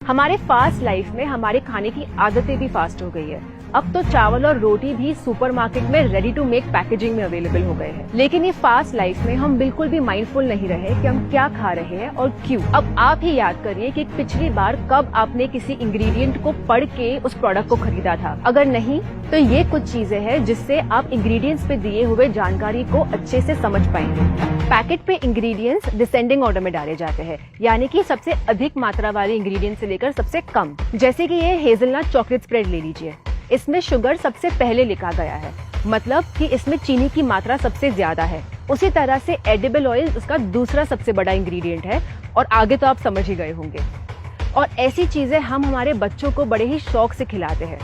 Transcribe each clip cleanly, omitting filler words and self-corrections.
हमारे fast life में हमारे खाने की आदतें भी फास्ट हो गई है। अब तो चावल और रोटी भी सुपरमार्केट में रेडी टू मेक पैकेजिंग में अवेलेबल हो गए हैं। लेकिन ये फास्ट लाइफ में हम बिल्कुल भी माइंडफुल नहीं रहे कि हम क्या खा रहे हैं और क्यों। अब आप ही याद करिए कि पिछली बार कब आपने किसी इंग्रेडिएंट को पढ़ के उस प्रोडक्ट को खरीदा था। अगर नहीं तो ये कुछ चीजें हैं जिससे आप इंग्रेडिएंट्स पे दिए हुए जानकारी को अच्छे से समझ पाएंगे। पैकेट पे इंग्रेडिएंट्स डिसेंडिंग ऑर्डर में डाले जाते हैं, यानी कि सबसे अधिक मात्रा वाले इंग्रेडिएंट से लेकर सबसे कम। जैसे कि ये हेजलनट चॉकलेट स्प्रेड ले लीजिए, इसमें शुगर सबसे पहले लिखा गया है, मतलब कि इसमें चीनी की मात्रा सबसे ज्यादा है। उसी तरह से एडिबल ऑयल उसका दूसरा सबसे बड़ा इंग्रेडिएंट है और आगे तो आप समझ ही गए होंगे। और ऐसी चीजें हम हमारे बच्चों को बड़े ही शौक से खिलाते हैं।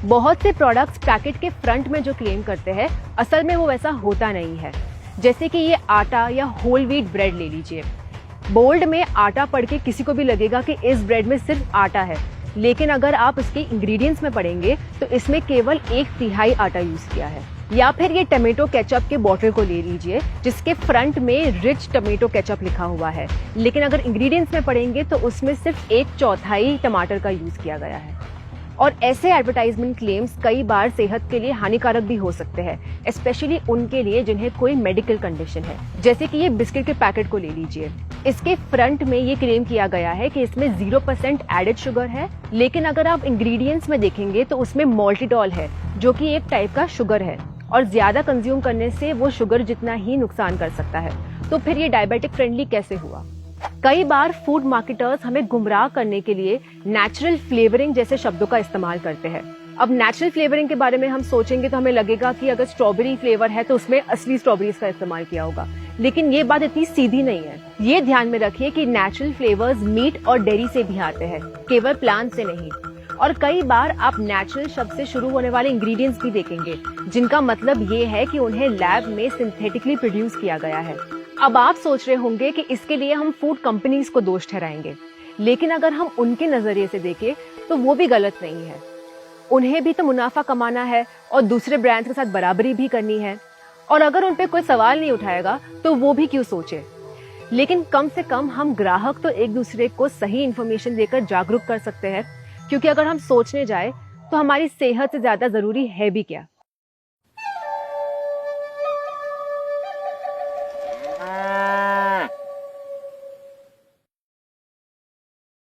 बहुत से प्रोडक्ट्स पैकेट के फ्रंट में जो क्लेम करते हैं, असल में वो वैसा होता नहीं है। जैसे कि ये आटा या होल व्हीट ब्रेड ले लीजिए। बोल्ड में आटा पढ़ के किसी को भी लगेगा कि इस ब्रेड में सिर्फ आटा है, लेकिन अगर आप इसके इंग्रेडिएंट्स में पढ़ेंगे तो इसमें केवल 1/3 आटा यूज किया है। या फिर ये टमेटो केचप के बॉटल को ले लीजिए, जिसके फ्रंट में रिच टमेटो केचप लिखा हुआ है, लेकिन अगर इंग्रेडिएंट्स में पढ़ेंगे तो उसमें सिर्फ 1/4 टमाटर का यूज किया गया है। और ऐसे एडवर्टाइजमेंट क्लेम्स कई बार सेहत के लिए हानिकारक भी हो सकते हैं, स्पेशली उनके लिए जिन्हें कोई मेडिकल कंडीशन है। जैसे कि ये बिस्किट के पैकेट को ले लीजिए, इसके फ्रंट में ये क्लेम किया गया है कि इसमें 0% एडेड शुगर है, लेकिन अगर आप इंग्रेडिएंट्स में देखेंगे तो उसमें मॉल्टिटॉल है, जो कि एक टाइप का शुगर है और ज्यादा कंज्यूम करने से वो शुगर जितना ही नुकसान कर सकता है। तो फिर ये डायबिटिक फ्रेंडली कैसे हुआ? कई बार फूड मार्केटर्स हमें गुमराह करने के लिए नेचुरल फ्लेवरिंग जैसे शब्दों का इस्तेमाल करते हैं। अब नेचुरल फ्लेवरिंग के बारे में हम सोचेंगे तो हमें लगेगा कि अगर स्ट्रॉबेरी फ्लेवर है तो उसमें असली स्ट्रॉबेरीज का इस्तेमाल किया होगा, लेकिन ये बात इतनी सीधी नहीं है। ये ध्यान में रखिए कि नेचुरल फ्लेवर्स मीट और डेयरी से भी आते हैं, केवल प्लांट से नहीं। और कई बार आप नेचुरल शब्द से शुरू होने वाले इंग्रेडिएंट्स भी देखेंगे, जिनका मतलब ये है कि उन्हें लैब में सिंथेटिकली प्रोड्यूस किया गया है। अब आप सोच रहे होंगे कि इसके लिए हम फूड कंपनीज को दोष ठहराएंगे, लेकिन अगर हम उनके नजरिए से देखें तो वो भी गलत नहीं है। उन्हें भी तो मुनाफा कमाना है और दूसरे ब्रांड्स के साथ बराबरी भी करनी है, और अगर उन पे कोई सवाल नहीं उठाएगा तो वो भी क्यों सोचे। लेकिन कम से कम हम ग्राहक तो एक दूसरे को सही इंफॉर्मेशन देकर जागरूक कर सकते हैं, क्योंकि अगर हम सोचने जाए तो हमारी सेहत से ज्यादा जरूरी है भी क्या।